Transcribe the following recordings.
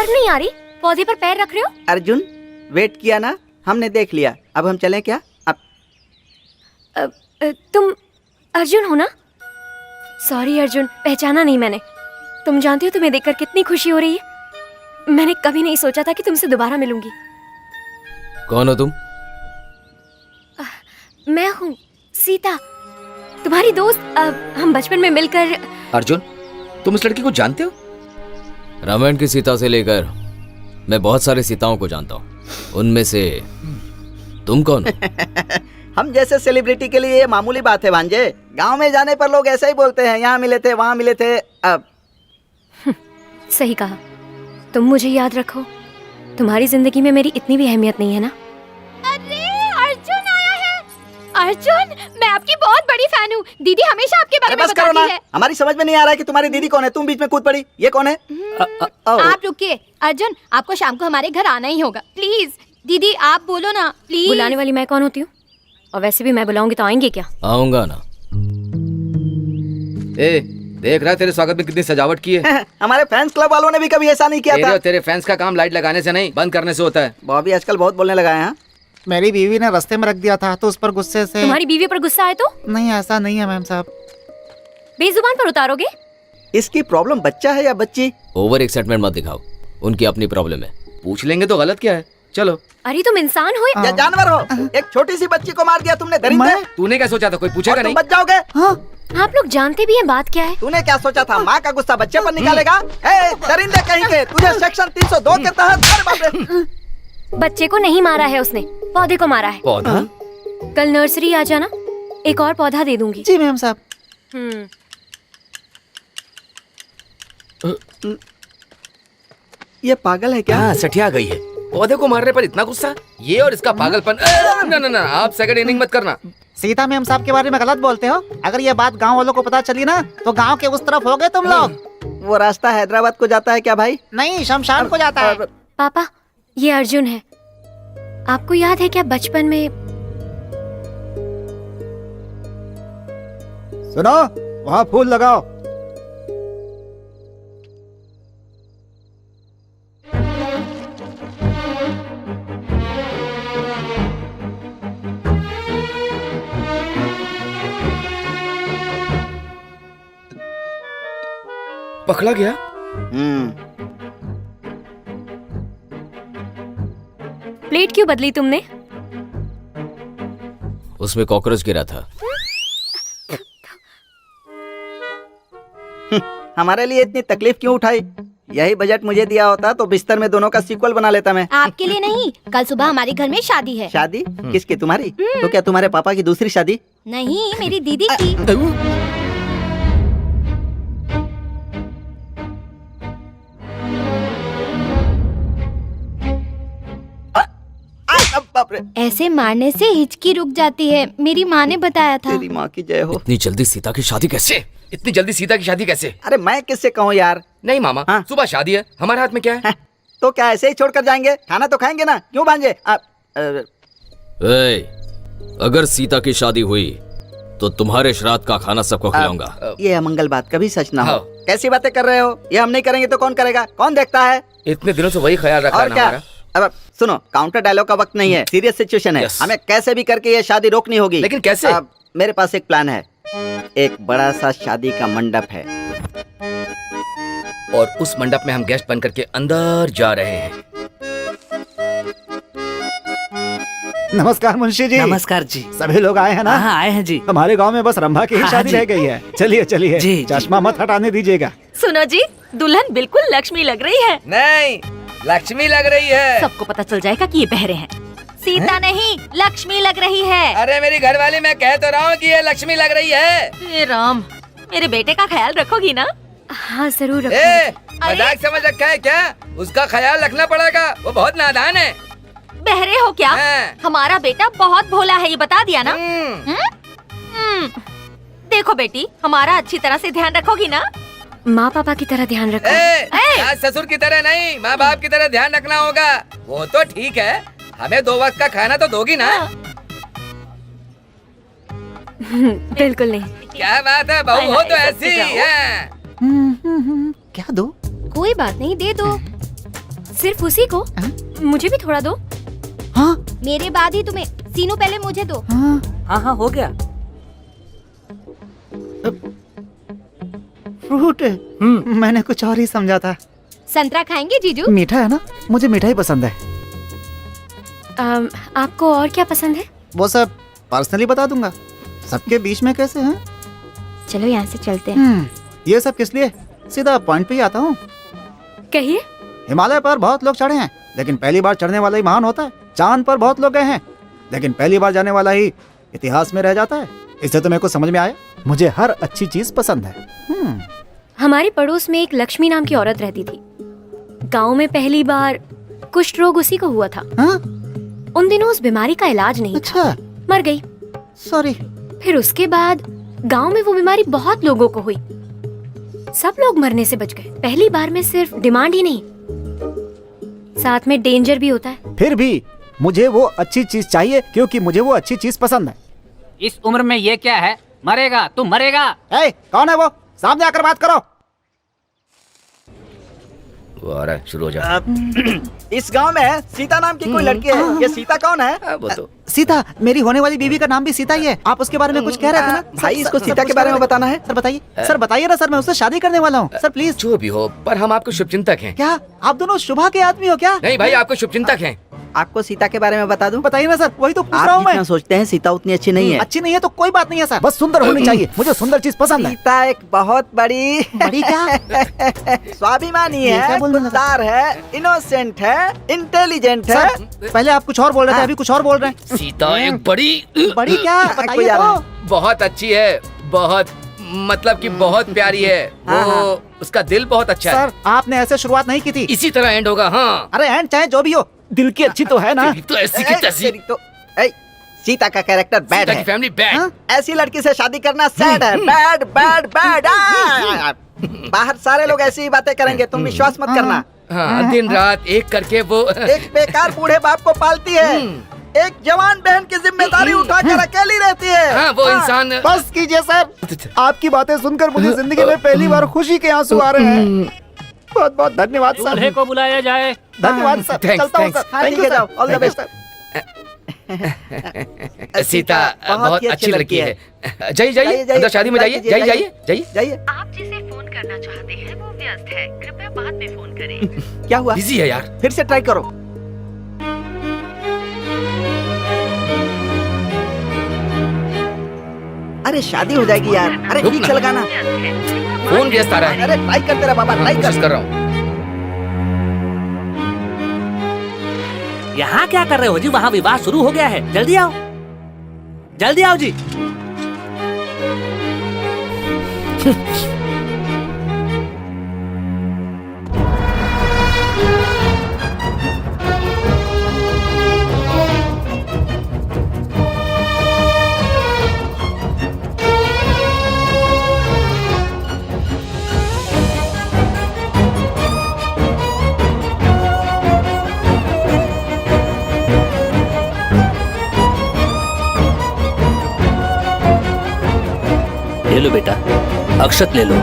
शर्म नहीं आ रही? पौधे पर पैर रख रहे हो? अर्जुन, वेट किया ना, हमने देख लिया, अब हम चलें क्या? अब तुम अर्जुन हो ना? सॉरी अर्जुन, पहचाना नहीं मैंने। तुम जानती हो तुम्हें देखकर कितनी खुशी हो रही है। मैंने कभी नहीं सोचा था कि तुमसे दोबारा मिलूंगी। कौन हो तुम? मैं हूँ सीता, तुम्हारी दोस्त। हम बचपन में मिलकर। अर्जुन, तुम इस लड़की को जानते हो? रामायण की सीता से लेकर मैं बहुत सारे सीताओं को जानता हूँ, उनमें से तुम कौन हो? हम जैसे सेलिब्रिटी के लिए ये मामूली बात है भांजे। गांव में जाने पर लोग ऐसा ही बोलते हैं, यहाँ मिले थे, वहाँ मिले थे। अब सही कहा। तुम मुझे याद रखो, तुम्हारी जिंदगी में मेरी इतनी भी अहमियत नहीं है ना। अरे अर्जुन आया है। अर्जुन, मैं आपकी बहुत बड़ी फैन हूँ। दीदी हमेशा आपके बारे में बताती है। हमारी समझ में नहीं आ रहा है कि तुम्हारी दीदी कौन है। तुम बीच में कूद पड़ी, ये कौन है? आप रुकिए अर्जुन, आपको शाम को हमारे घर आना ही होगा। प्लीज दीदी, आप बोलो ना प्लीज। बुलाने वाली मैं कौन होती हूँ? और वैसे भी मैं बुलाऊंगी तो आएंगे क्या? आऊंगा ना। ए, देख रहा है तेरे स्वागत में कितनी सजावट की है। हमारे फैंस क्लब वालों ने भी कभी ऐसा नहीं किया तेरे था। और तेरे फैंस का काम लाइट लगाने से नहीं, बंद करने से होता है। बॉबी आजकल बहुत बोलने लगा है। मेरी बीवी ने रास्ते में रख दिया था तो उस पर गुस्से से। तुम्हारी बीवी पर गुस्सा आए तो? नहीं, ऐसा नहीं है मैम साहब। बेजुबान पर उतारोगे? इसकी प्रॉब्लम बच्चा है या बच्ची? ओवर एक्साइटमेंट मत दिखाओ, उनकी अपनी प्रॉब्लम है। पूछ लेंगे तो गलत क्या है? चलो। अरे तुम इंसान हो या जानवर हो? एक छोटी सी बच्ची को मार दिया तुमने, दरिंदे। तूने क्या सोचा था कोई पूछेगा नहीं? बच जाओगे। आप लोग जानते भी हैं बात क्या है? तूने क्या सोचा था माँ का गुस्सा बच्चे पर निकालेगा? दरिंदे कहीं के, तुझे सेक्शन 302 के तहत। अरे बाप रे! बच्चे को नहीं मारा है उसने, पौधे को मारा है। पौधा? कल नर्सरी आ जाना, एक और पौधा दे दूंगी। जी मैम साहब। ये पागल है क्या? हाँ, सठिया गई है। पौधे को मारने पर इतना गुस्सा? ये और इसका पागलपन। ना ना ना, आप सेकंड इनिंग मत करना। सीता मैम साहब के बारे में गलत बोलते हो। अगर ये बात गांव वालों को पता चली ना तो गांव के उस तरफ हो गए तुम लोग। वो रास्ता हैदराबाद को जाता है क्या भाई? नहीं, शमशान को जाता है। पापा, ये अर्जुन है। आपको याद है क्या बचपन में? सुनो, वहाँ फूल लगाओ। पकड़ा गया। प्लेट क्यों बदली तुमने? उसमें कॉकरोच गिरा था। हमारे लिए इतनी तकलीफ क्यों उठाई? यही बजट मुझे दिया होता तो बिस्तर में दोनों का सीक्वल बना लेता मैं। आपके लिए नहीं, कल सुबह हमारे घर में शादी है। शादी? किसकी? तुम्हारी? तो क्या तुम्हारे पापा की दूसरी शादी? नहीं, मेरी दीदी की। ऐसे मारने से हिचकी रुक जाती है, मेरी माँ ने बताया था। तेरी माँ की जय हो। इतनी जल्दी सीता की शादी कैसे? इतनी जल्दी सीता की शादी कैसे? अरे मैं किससे कहूँ यार? नहीं मामा, हाँ? सुबह शादी है, हमारे हाथ में क्या है? तो क्या ऐसे ही छोड़कर जाएंगे? खाना तो खाएंगे ना, क्यों भांजे? अगर सीता की शादी हुई तो तुम्हारे श्राद्ध का खाना सबको खिलाऊंगा। ये अमंगल बात कभी सच ना हो। हाँ। कैसी बातें कर रहे हो? ये हम नहीं करेंगे तो कौन करेगा? कौन देखता है? इतने दिनों से वही ख्याल रखा है और ना क्या? हमारा। अब सुनो, काउंटर डायलॉग का वक्त नहीं है, सीरियस सिचुएशन है। Yes. हमें कैसे भी करके ये शादी रोकनी होगी। लेकिन कैसे? अब मेरे पास एक प्लान है। एक बड़ा सा शादी का मंडप है और उस मंडप में हम गेस्ट बन करके अंदर जा रहे हैं। नमस्कार मुंशी जी। नमस्कार जी। सभी लोग आए हैं ना? हाँ, आए हैं जी। हमारे गांव में बस रंभा की ही हाँ, शादी जी। रह गई है। चलिए चलिए, जी, जी। चश्मा मत हटाने दीजिएगा। सुनो जी, दुल्हन बिल्कुल लक्ष्मी लग रही है। नहीं, लक्ष्मी लग रही है। सबको पता चल जाएगा कि ये बहरे हैं। सीता नहीं, लक्ष्मी लग रही है। अरे मेरी घरवाली, मैं कह तो रहा हूँ कि ये लक्ष्मी लग रही है। हे राम, मेरे बेटे का ख्याल रखोगी ना? हाँ जरूर मजाक समझ रखा है क्या? उसका ख्याल रखना पड़ेगा, वो बहुत नादान है। बहरे हो क्या? हाँ। हमारा बेटा बहुत भोला है, ये बता दिया ना? देखो बेटी, हमारा अच्छी तरह से ध्यान रखोगी ना? माँ पापा की तरह ध्यान रखो। सास ससुर की तरह नहीं, माँ बाप की तरह ध्यान रखना होगा। वो तो ठीक है, हमें 2 वक्त का खाना तो दोगी ना? बिल्कुल नहीं। क्या बात है, बहू हो तो ऐसी है। क्या दो? कोई बात नहीं, दे दो। सिर्फ उसी को? मुझे भी थोड़ा दो। हाँ मेरे बाद ही तुम्हें। सीनू पहले मुझे दो। हाँ हाँ हाँ हो गया। फ्रूट मैंने कुछ और ही समझा था। संतरा खाएंगे जीजू? मीठा है ना, मुझे मीठा ही पसंद है। आपको और क्या पसंद है? वो सब पर्सनली बता दूंगा। सबके बीच में कैसे हैं? चलो यहाँ से चलते हैं। ये सब किस लिए? सीधा पॉइंट पे ही आता हूँ। कहिए। हिमालय पर बहुत लोग चढ़े हैं, लेकिन पहली बार चढ़ने वाला ही महान होता है। चांद पर बहुत लोग गए हैं, लेकिन पहली बार जाने वाला ही इतिहास में रह जाता है। इससे तुम्हें कुछ समझ में आया? मुझे हर अच्छी चीज पसंद है। हमारे पड़ोस में एक लक्ष्मी नाम की औरत रहती थी। गांव में पहली बार कुष्ठ रोग उसी को हुआ था। हाँ? उन दिनों उस बीमारी का इलाज नहीं था। अच्छा, मर गई। सॉरी। फिर उसके बाद गांव में वो बीमारी बहुत लोगों को हुई। सब लोग मरने से बच गए। पहली बार में सिर्फ डिमांड ही नहीं, साथ में डेंजर भी होता है। फिर भी मुझे वो अच्छी चीज चाहिए, क्योंकि मुझे वो अच्छी चीज पसंद है। इस उम्र में ये क्या है? मरेगा तू मरेगा। ए, कौन है वो? सामने आकर बात करो। वो आ रहा है, शुरू हो जा। इस गांव में सीता नाम की कोई लड़की है। ये सीता कौन है? वो तो सीता, मेरी होने वाली बीवी का नाम भी सीता ही है। आप उसके बारे में कुछ कह रहे थे ना? भाई, इसको सीता के बारे में बताना है। सर बताइए, सर बताइए ना सर, मैं उससे शादी करने वाला हूँ। Sir please. जो भी हो, पर हम आपको शुभचिंतक हैं। क्या आप दोनों शुभा के आदमी हो क्या? नहीं भाई, आपको शुभचिंतक हैं। आपको सीता के बारे में बता दूं? बताइए ना सर, वही तो पूछ रहा आप हूँ मैं। जितना सोचते हैं सीता उतनी अच्छी नहीं है। अच्छी नहीं है तो कोई बात नहीं है सर, बस सुंदर होनी चाहिए। मुझे सुंदर चीज पसंद है। सीता एक बहुत बड़ी बड़ी क्या? स्वाभिमानी ये क्या है, बोल रहे हैं? खुददार है, इनोसेंट है, इंटेलिजेंट है। सर पहले आप कुछ और बोल रहे थे, अभी कुछ और बोल रहे हैं। सीता एक बड़ी बड़ी क्या? कोई बताइए आ रहा तो। बहुत अच्छी है, बहुत मतलब कि बहुत प्यारी है। हाँ, वो उसका दिल बहुत अच्छा है। सर आपने ऐसे शुरुआत नहीं की थी। इसी तरह एंड होगा। हाँ, अरे एंड चाहे जो भी हो, दिल की अच्छी तो है ना। तो ऐसी की तैसी। तेरी तो सीता का कैरेक्टर बैड सीता की है। Family bad. हाँ? ऐसी लड़की से शादी करना सैड है। Bad bad bad. बाहर सारे लोग ऐसी ही बातें करेंगे, तुम विश्वास मत करना। हाँ, दिन रात एक करके वो एक बेकार बूढ़े बाप को पालती है, एक जवान बहन की जिम्मेदारी उठाकर अकेली रहती है। हाँ, वो इंसान बस कीजिए सर, आपकी बातें सुनकर मुझे जिंदगी में पहली बार खुशी के आंसू आ रहे हैं। बहुत बहुत धन्यवाद सर। दूल्हे को बुलाया जाए। धन्यवाद सर। Thanks, चलता हूँ thanks. सर। हाँ, Thank ठीक you, है, सर। जाओ। All the Thank you, best. Sir. Sita बहुत ही अच्छी लड़की है। जाइए जाइए, जाइए, अंदर शादी में जाइए। जाइए जाइए जाइए। जाइए। आप जिसे फोन करना चाहते हैं वो व्यस्त है, कृपया बाद में फोन करें। क्या हुआ? बिजी है यार। फिर से ट्राई करो। अरे शादी हो जाएगी यार। अरे रुक ठीक ना। से लगाना। फोन व्यस्त आ रहा है। अरे ट्राई करते रहा बाबा, ट्राई कोशिश कर। कर रहा हूँ। यहाँ क्या कर रहे हो जी? वहाँ विवाह शुरू हो गया है, जल्दी आओ, जल्दी आओ जी। ले लो बेटा, अक्षत ले लो।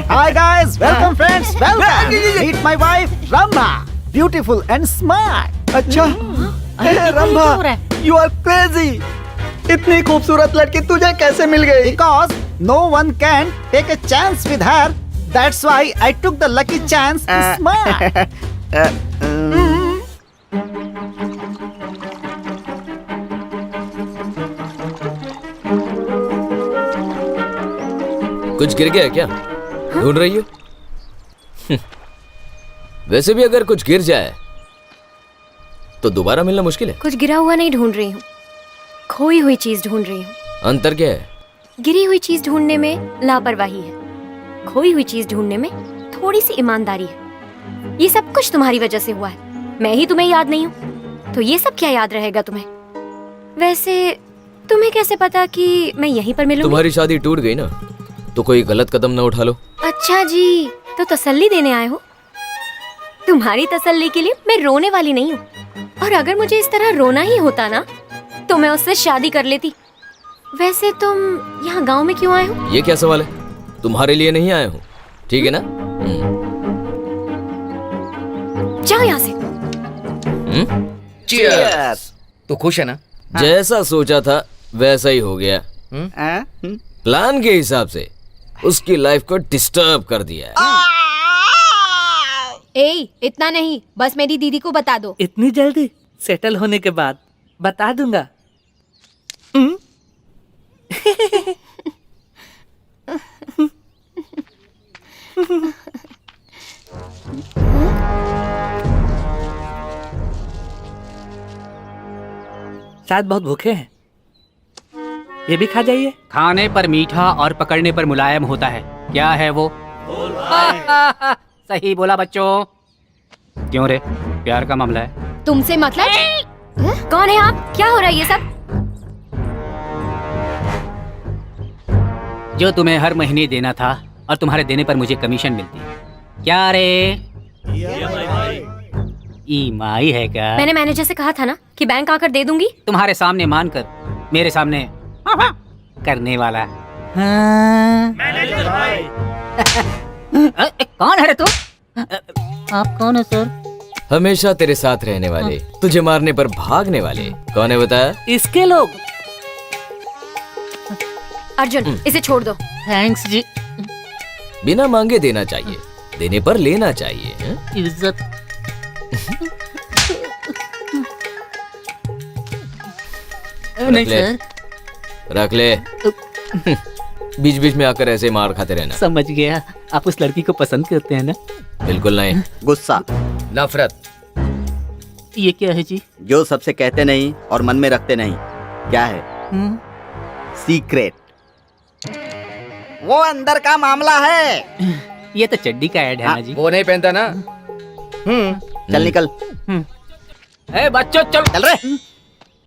Hi guys, welcome friends, welcome. Meet my wife Rama, beautiful and smart. अच्छा, रंभा, यू आर क्रेजी। इतनी खूबसूरत लड़की तुझे कैसे मिल गई? Because no one can take a chance with her. That's why I took the lucky chance. Smart. कुछ गिर गया है क्या? ढूंढ रही हो? वैसे भी अगर कुछ गिर जाए तो दोबारा मिलना मुश्किल है। कुछ गिरा हुआ नहीं ढूंढ रही हूँ, खोई हुई चीज ढूंढ रही हूँ। अंतर क्या है? गिरी हुई चीज ढूंढने में लापरवाही है, खोई हुई चीज ढूंढने में थोड़ी सी ईमानदारी है। ये सब कुछ तुम्हारी वजह से हुआ है। मैं ही तुम्हें याद नहीं हूँ तो ये सब क्या याद रहेगा तुम्हें? वैसे तुम्हें कैसे पता कि मैं यहीं पर मिलूंगी? तुम्हारी शादी टूट गई ना, तो कोई गलत कदम ना उठा लो। अच्छा जी, तो तसल्ली देने आए हो? तुम्हारी तसल्ली के लिए मैं रोने वाली नहीं हूँ। और अगर मुझे इस तरह रोना ही होता ना तो मैं उससे शादी कर लेती। वैसे तुम यहाँ गांव में क्यों आए हो? ये क्या सवाल है? तुम्हारे लिए नहीं आया हूँ, ठीक है ना? जाओ यहाँ से। Cheers! तू खुश है ना? जैसा सोचा था वैसा ही हो गया। हाँ? प्लान के हिसाब से उसकी लाइफ को डिस्टर्ब कर दिया है। ए, इतना नहीं, बस मेरी दीदी को बता दो। इतनी जल्दी? सेटल होने के बाद बता दूंगा। शायद बहुत भूखे हैं, ये भी खा जाइए। खाने पर मीठा और पकड़ने पर मुलायम होता है। क्या है वो? सही बोला बच्चों। क्यों रे, प्यार का मामला है? तुमसे मतलब? कौन है आप? क्या हो रहा है ये सब? जो तुम्हें हर महीने देना था और तुम्हारे देने पर मुझे कमीशन मिलती। क्या रे? ईएमआई है क्या? मैंने मैनेजर से कहा था ना कि बैंक आकर दे दूंगी। तुम्हारे सामने मानकर मेरे सामने करने वाला। हाँ। कौन है रे तू? आप कौन है सर? हमेशा तेरे साथ रहने वाले, तुझे मारने पर भागने वाले। कौन है बताया? इसके लोग। अर्जुन, इसे छोड़ दो। थैंक्स जी। बिना मांगे देना चाहिए, देने पर लेना चाहिए। इज्जत। नहीं रख ले, सर। रख ले। बीच बीच में आकर ऐसे मार खाते रहना। समझ गया, आप उस लड़की को पसंद करते हैं ना? बिल्कुल नहीं। गुस्सा, नफरत। ये क्या है जी? जो सबसे कहते नहीं और मन में रखते नहीं। क्या है? सीक्रेट। वो अंदर का मामला है। ये तो चड्डी का ऐड है ना जी। वो नहीं पहनता ना? चल निकल। ए बच्चों चल। चल रे।